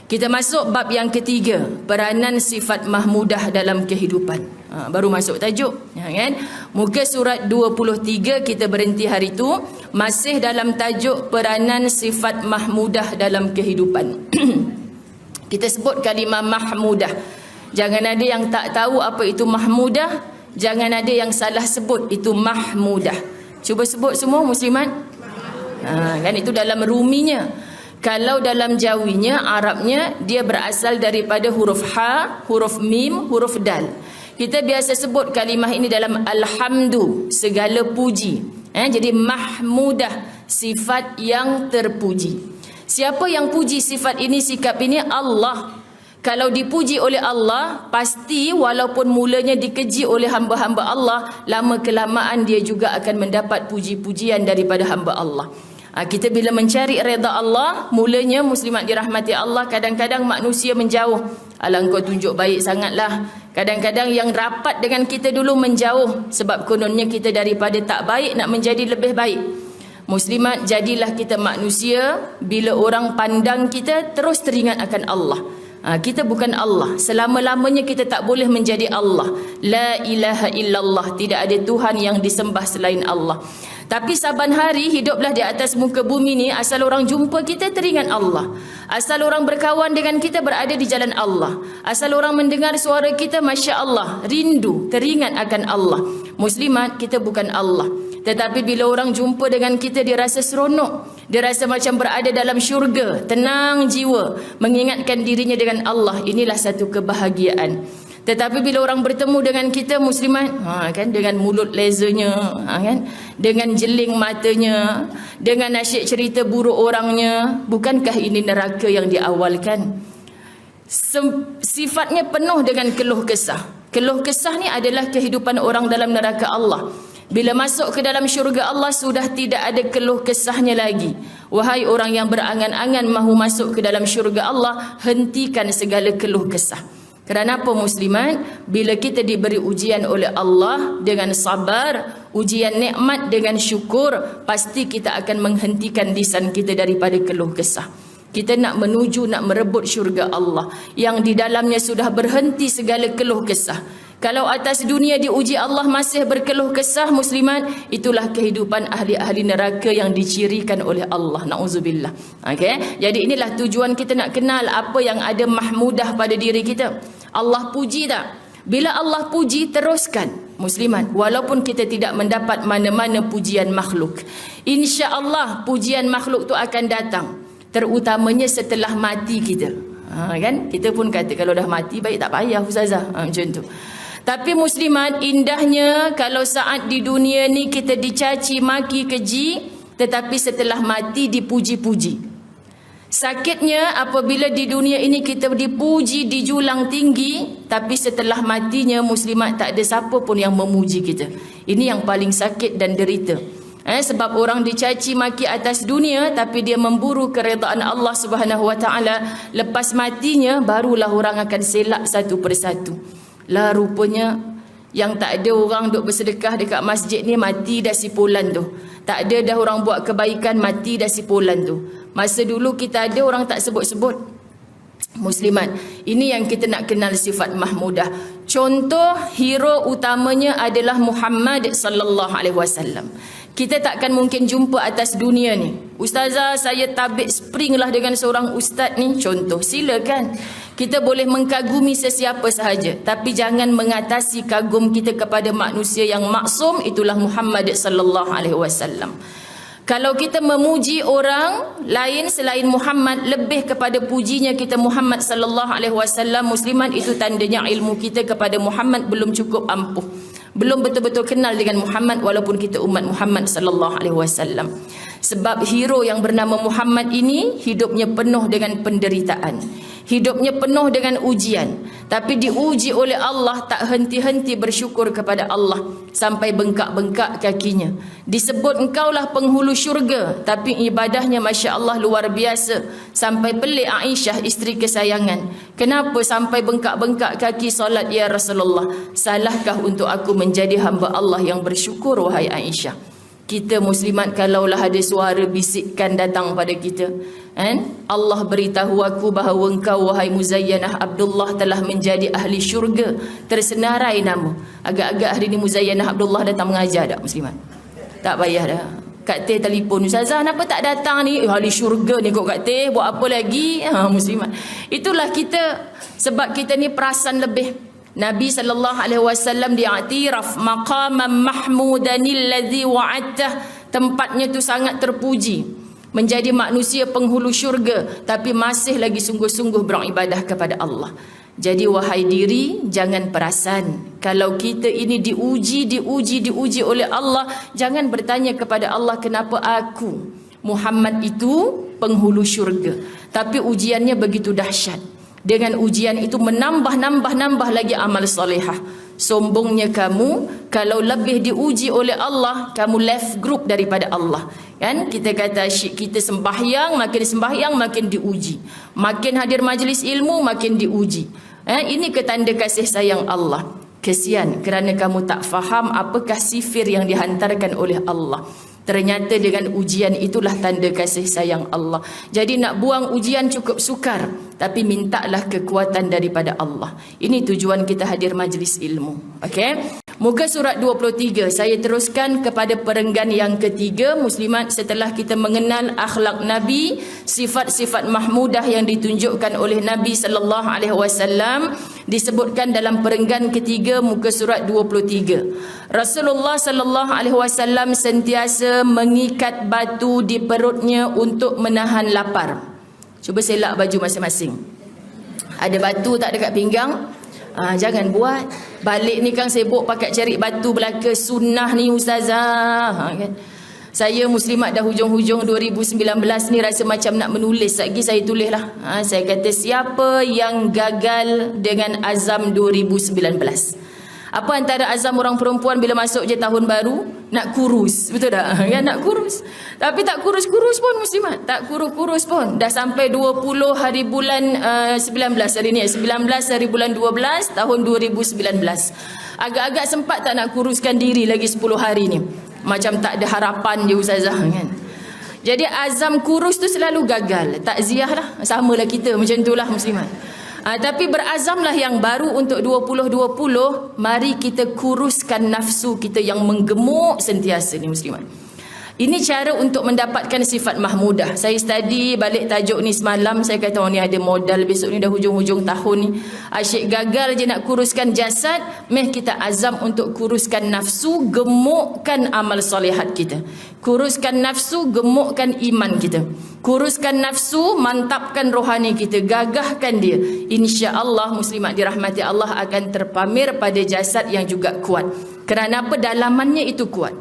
Kita masuk bab yang ketiga, peranan sifat mahmudah dalam kehidupan. Baru masuk tajuk, kan? Muka surat 23 kita berhenti hari itu, masih dalam tajuk peranan sifat mahmudah dalam kehidupan. Kita sebut kalimah mahmudah. Jangan ada yang tak tahu apa itu mahmudah, jangan ada yang salah sebut itu mahmudah. Cuba sebut semua muslimat. Kan itu dalam ruminya. Kalau dalam Jawinya, Arabnya, dia berasal daripada huruf Ha, huruf Mim, huruf Dal. Kita biasa sebut kalimah ini dalam Alhamdu, segala puji. Jadi mahmudah, sifat yang terpuji. Siapa yang puji sifat ini, sikap ini? Allah. Kalau dipuji oleh Allah, pasti walaupun mulanya dikeji oleh hamba-hamba Allah, lama kelamaan dia juga akan mendapat puji-pujian daripada hamba Allah. Kita bila mencari redha Allah, mulanya muslimat dirahmati Allah, kadang-kadang manusia menjauh. Alah, engkau tunjuk baik sangatlah. Kadang-kadang yang rapat dengan kita dulu menjauh, sebab kononnya kita daripada tak baik nak menjadi lebih baik. Muslimat, jadilah kita manusia, bila orang pandang kita terus teringat akan Allah. Kita bukan Allah. Selama-lamanya kita tak boleh menjadi Allah. La ilaha illallah, tidak ada Tuhan yang disembah selain Allah. Tapi saban hari hiduplah di atas muka bumi ni, asal orang jumpa kita teringat Allah. Asal orang berkawan dengan kita berada di jalan Allah. Asal orang mendengar suara kita, Masya Allah, rindu, teringat akan Allah. Muslimat, kita bukan Allah. Tetapi bila orang jumpa dengan kita, dia rasa seronok. Dia rasa macam berada dalam syurga, tenang jiwa, mengingatkan dirinya dengan Allah. Inilah satu kebahagiaan. Tetapi bila orang bertemu dengan kita, muslimat, kan, dengan mulut lezanya, kan, dengan jeling matanya, dengan asyik cerita buruk orangnya, bukankah ini neraka yang diawalkan? Sifatnya penuh dengan keluh kesah. Keluh kesah ni adalah kehidupan orang dalam neraka Allah. Bila masuk ke dalam syurga Allah, sudah tidak ada keluh kesahnya lagi. Wahai orang yang berangan-angan mahu masuk ke dalam syurga Allah, hentikan segala keluh kesah. Kerana apa muslimat? Bila kita diberi ujian oleh Allah dengan sabar, ujian nikmat dengan syukur, pasti kita akan menghentikan lisan kita daripada keluh kesah. Kita nak menuju, nak merebut syurga Allah yang di dalamnya sudah berhenti segala keluh kesah. Kalau atas dunia diuji Allah masih berkeluh kesah, muslimat, itulah kehidupan ahli-ahli neraka yang dicirikan oleh Allah. Na'udzubillah. Okay? Jadi inilah tujuan kita nak kenal apa yang ada mahmudah pada diri kita. Allah puji tak? Bila Allah puji, teruskan. Muslimat, walaupun kita tidak mendapat mana-mana pujian makhluk, insya-Allah pujian makhluk tu akan datang. Terutamanya setelah mati kita. Kan? Kita pun kata kalau dah mati baik tak payah ustazah. Macam tu. Tapi muslimat, indahnya kalau saat di dunia ni kita dicaci maki keji, tetapi setelah mati dipuji-puji. Sakitnya apabila di dunia ini kita dipuji, dijulang tinggi, tapi setelah matinya muslimat tak ada siapa pun yang memuji kita. Ini yang paling sakit dan derita. Sebab orang dicaci maki atas dunia, tapi dia memburu keredaan Allah Subhanahu Wa Taala. Lepas matinya barulah orang akan selak satu persatu. Lah rupanya yang tak ada orang duk bersedekah dekat masjid ni, mati dah sipulan tu. Tak ada dah orang buat kebaikan, mati dah sipulan tu. Masa dulu kita ada, orang tak sebut-sebut. Muslimat, ini yang kita nak kenal sifat mahmudah. Contoh hero utamanya adalah Muhammad sallallahu alaihi wasallam. Kita takkan mungkin jumpa atas dunia ni, ustazah saya tabik spring lah dengan seorang ustaz ni, contoh, silakan. Kita boleh mengkagumi sesiapa sahaja, tapi jangan mengatasi kagum kita kepada manusia yang maksum, itulah Muhammad sallallahu alaihi wasallam. Kalau kita memuji orang lain selain Muhammad, lebih kepada pujinya kita Muhammad sallallahu alaihi wasallam, muslimat, itu tandanya ilmu kita kepada Muhammad belum cukup ampuh. Belum betul-betul kenal dengan Muhammad walaupun kita umat Muhammad sallallahu alaihi wasallam. Sebab hero yang bernama Muhammad ini hidupnya penuh dengan penderitaan. Hidupnya penuh dengan ujian, tapi diuji oleh Allah, tak henti-henti bersyukur kepada Allah sampai bengkak-bengkak kakinya. Disebut engkaulah penghulu syurga, tapi ibadahnya Masya Allah luar biasa. Sampai pelik Aisyah, isteri kesayangan, kenapa sampai bengkak-bengkak kaki solat ya Rasulullah? Salahkah untuk aku menjadi hamba Allah yang bersyukur, wahai Aisyah? Kita muslimat kalaulah ada suara bisikan datang pada kita, Allah beritahu aku bahawa engkau wahai Muzayyanah Abdullah telah menjadi ahli syurga, tersenarai nama. Agak-agak hari ni Muzayyanah Abdullah datang mengajar tak muslimat? Tak payah dah. Kak Teh telefon, Ustazah kenapa tak datang ni? Ahli syurga ni kok Kak Teh, buat apa lagi? Muslimat. Itulah kita, sebab kita ni perasan lebih. Nabi SAW diiktiraf maqaman mahmudanil ladzi wa'adtah, tempatnya tu sangat terpuji, menjadi manusia penghulu syurga tapi masih lagi sungguh-sungguh beribadah kepada Allah. Jadi wahai diri, jangan perasan kalau kita ini diuji oleh Allah, jangan bertanya kepada Allah kenapa aku Muhammad itu penghulu syurga, tapi ujiannya begitu dahsyat. Dengan ujian itu menambah lagi amal salihah. Sombongnya kamu kalau lebih diuji oleh Allah, kamu left group daripada Allah. Kan kita kata asyik kita sembahyang makin diuji. Makin hadir majlis ilmu makin diuji. Ini ketanda kasih sayang Allah. Kesian kerana kamu tak faham apakah sifir yang dihantarkan oleh Allah. Ternyata dengan ujian itulah tanda kasih sayang Allah. Jadi nak buang ujian cukup sukar, tapi mintalah kekuatan daripada Allah. Ini tujuan kita hadir majlis ilmu. Okey? Muka surat 23. Saya teruskan kepada perenggan yang ketiga, muslimat, setelah kita mengenal akhlak Nabi, sifat-sifat mahmudah yang ditunjukkan oleh Nabi sallallahu alaihi wasallam, disebutkan dalam perenggan ketiga muka surat 23. Rasulullah sallallahu alaihi wasallam sentiasa mengikat batu di perutnya untuk menahan lapar. Cuba selak baju masing-masing. Ada batu tak dekat pinggang? Jangan buat. Balik ni kan sibuk pakai cari batu belaka sunnah ni ustazah. Kan? Saya muslimat dah hujung-hujung 2019 ni rasa macam nak menulis. Lagi saya tulis lah. Saya kata siapa yang gagal dengan azam 2019? Apa antara azam orang perempuan bila masuk je tahun baru? Nak kurus. Betul tak? Ya, nak kurus. Tapi tak kurus-kurus pun muslimat. Tak kurus-kurus pun. Dah sampai 20 hari bulan 19 hari ni. 19 hari bulan 12 tahun 2019. Agak-agak sempat tak nak kuruskan diri lagi 10 hari ni. Macam tak ada harapan je ustazah kan. Jadi azam kurus tu selalu gagal. Takziah lah. Samalah kita macam itulah muslimat. Tapi berazamlah yang baru untuk 2020. Mari kita kuruskan nafsu kita yang menggemuk sentiasa ni muslimat. Ini cara untuk mendapatkan sifat mahmudah. Saya study balik tajuk ni semalam. Saya kata ni ada modal. Besok ni dah hujung-hujung tahun ni. Asyik gagal je nak kuruskan jasad. Meh kita azam untuk kuruskan nafsu. Gemukkan amal solehat kita. Kuruskan nafsu, gemukkan iman kita. Kuruskan nafsu, mantapkan rohani kita. Gagahkan dia. InsyaAllah muslimat dirahmati Allah akan terpamir pada jasad yang juga kuat. Kerana apa? Dalamannya itu kuat.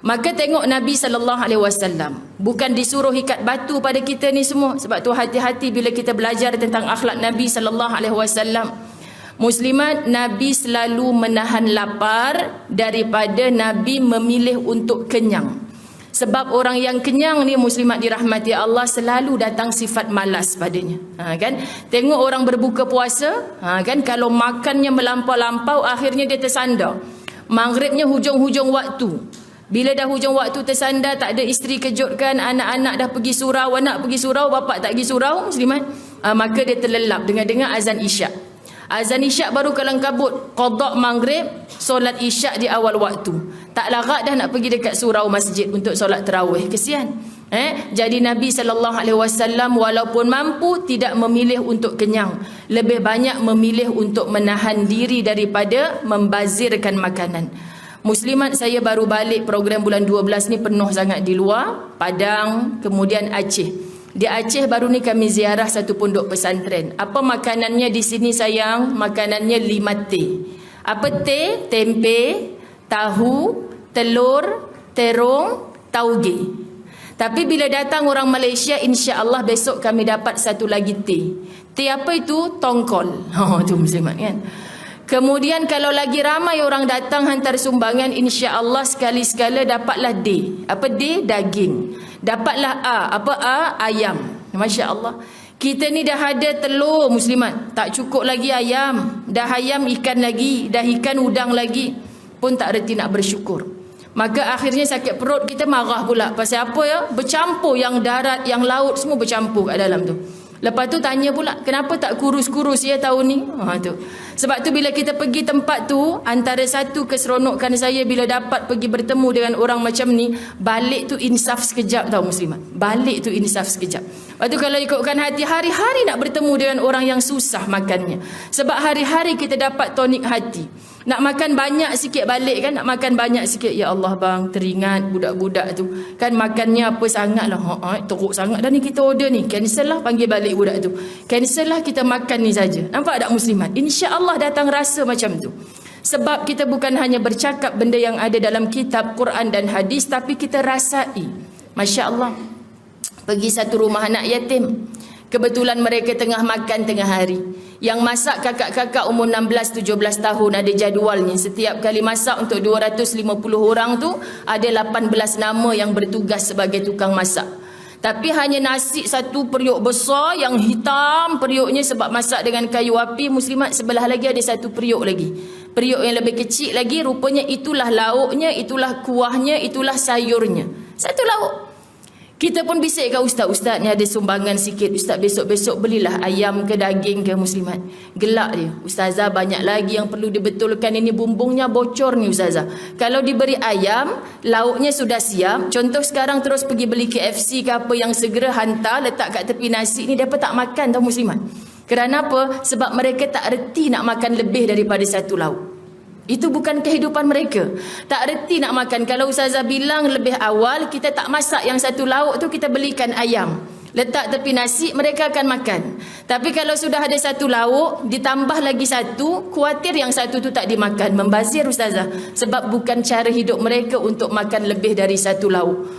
Maka tengok Nabi SAW. Bukan disuruh ikat batu pada kita ni semua. Sebab tu hati-hati bila kita belajar tentang akhlak Nabi SAW. Muslimat, Nabi selalu menahan lapar daripada Nabi memilih untuk kenyang. Sebab orang yang kenyang ni muslimat dirahmati Allah selalu datang sifat malas padanya. Kan? Tengok orang berbuka puasa, kan, kalau makannya melampau-lampau akhirnya dia tersandar. Maghribnya hujung-hujung waktu. Bila dah hujung waktu tersandar, tak ada isteri kejutkan, anak-anak dah pergi surau, anak pergi surau, bapak tak pergi surau, muslimat, maka dia terlelap dengar-dengar azan isyak. Azan isyak baru kalang kabut, qada maghrib, solat isyak di awal waktu. Tak larat dah nak pergi dekat surau masjid untuk solat tarawih. Kesian. Jadi Nabi SAW walaupun mampu tidak memilih untuk kenyang, lebih banyak memilih untuk menahan diri daripada membazirkan makanan. Muslimat, saya baru balik program bulan 12 ni penuh sangat di luar, Padang, kemudian Aceh. Di Aceh baru ni kami ziarah satu pondok pesantren. Apa makanannya di sini sayang? Makanannya 5 T. Apa T? Tempe, tahu, telur, terung, tauge. Tapi bila datang orang Malaysia, insya-Allah besok kami dapat satu lagi T. T apa itu? Tongkol. Tu muslimat kan. Kemudian kalau lagi ramai orang datang hantar sumbangan, insya-Allah sekali-sekala dapatlah D. Apa D? Daging. Dapatlah A. Apa A? Ayam. Masya-Allah. Kita ni dah ada telur muslimat, tak cukup lagi ayam. Dah ayam ikan lagi, dah ikan udang lagi. Pun tak reti nak bersyukur. Maka akhirnya sakit perut, kita marah pula. Pasal apa ya? Bercampur, yang darat, yang laut semua bercampur kat dalam tu. Lepas tu tanya pula, kenapa tak kurus-kurus ya tahun ni? Tu. Sebab tu bila kita pergi tempat tu, antara satu keseronokan saya bila dapat pergi bertemu dengan orang macam ni, balik tu insaf sekejap tau muslimat. Balik tu insaf sekejap. Lepas tu kalau ikutkan hati, hari-hari nak bertemu dengan orang yang susah makannya. Sebab hari-hari kita dapat tonik hati. Nak makan banyak sikit balik kan, nak makan banyak sikit. Ya Allah bang, teringat budak-budak tu. Kan makannya apa sangat lah. Teruk sangat dah ni kita order ni. Cancel lah, panggil balik budak tu. Cancel lah, kita makan ni saja. Nampak tak muslimat? InsyaAllah datang rasa macam tu. Sebab kita bukan hanya bercakap benda yang ada dalam kitab, Quran dan hadis, tapi kita rasai. Masya Allah. Pergi satu rumah anak yatim. Kebetulan mereka tengah makan tengah hari. Yang masak kakak-kakak umur 16-17 tahun, ada jadualnya. Setiap kali masak untuk 250 orang tu, ada 18 nama yang bertugas sebagai tukang masak. Tapi hanya nasi satu periuk besar yang hitam periuknya sebab masak dengan kayu api. Muslimat, sebelah lagi ada satu periuk lagi. Periuk yang lebih kecil lagi, rupanya itulah lauknya, itulah kuahnya, itulah sayurnya. Satu lauk. Kita pun bisik ke ustaz, ustaz ni ada sumbangan sikit, ustaz besok-besok belilah ayam ke daging ke muslimat. Gelak dia, ustazah banyak lagi yang perlu dibetulkan, ini bumbungnya bocor ni ustazah. Kalau diberi ayam, lauknya sudah siap. Contoh sekarang terus pergi beli KFC ke apa yang segera hantar, letak kat tepi nasi ni, mereka tak makan tau muslimat. Kerana apa? Sebab mereka tak reti nak makan lebih daripada satu lauk. Itu bukan kehidupan mereka. Tak reti nak makan. Kalau ustazah bilang lebih awal, kita tak masak yang satu lauk tu, kita belikan ayam, letak tepi nasi, mereka akan makan. Tapi kalau sudah ada satu lauk, ditambah lagi satu, khawatir yang satu tu tak dimakan. Membazir ustazah. Sebab bukan cara hidup mereka untuk makan lebih dari satu lauk.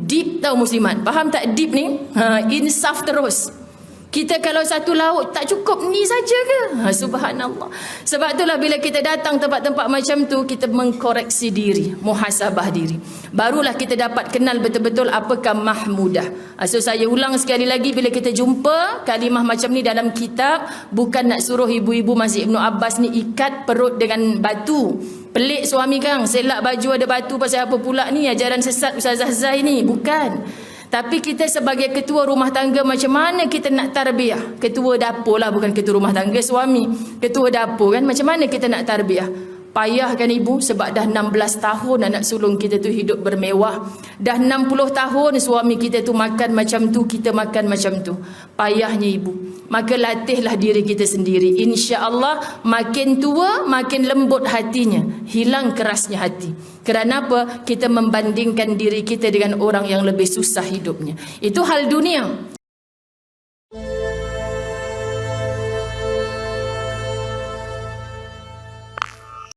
Deep tau muslimat. Faham tak deep ni? Insaf terus. Kita kalau satu lauk tak cukup ni saja ke? Subhanallah. Sebab itulah bila kita datang tempat-tempat macam tu, kita mengkoreksi diri, muhasabah diri. Barulah kita dapat kenal betul-betul apakah mahmudah. So saya ulang sekali lagi, bila kita jumpa kalimah macam ni dalam kitab, bukan nak suruh ibu-ibu Masjid Ibnu Abbas ni ikat perut dengan batu. Pelik suami kang, selak baju ada batu, pasal apa pula ni? Ajaran sesat Ustazah Zai ni. Bukan. Tapi kita sebagai ketua rumah tangga, macam mana kita nak tarbiyah? Ketua dapur lah, bukan ketua rumah tangga suami. Ketua dapur kan, macam mana kita nak tarbiyah? Payah kan ibu, sebab dah 16 tahun anak sulung kita tu hidup bermewah. Dah 60 tahun suami kita tu makan macam tu, kita makan macam tu. Payahnya ibu. Maka latihlah diri kita sendiri. InsyaAllah makin tua, makin lembut hatinya. Hilang kerasnya hati. Kerana apa? Kita membandingkan diri kita dengan orang yang lebih susah hidupnya. Itu hal dunia.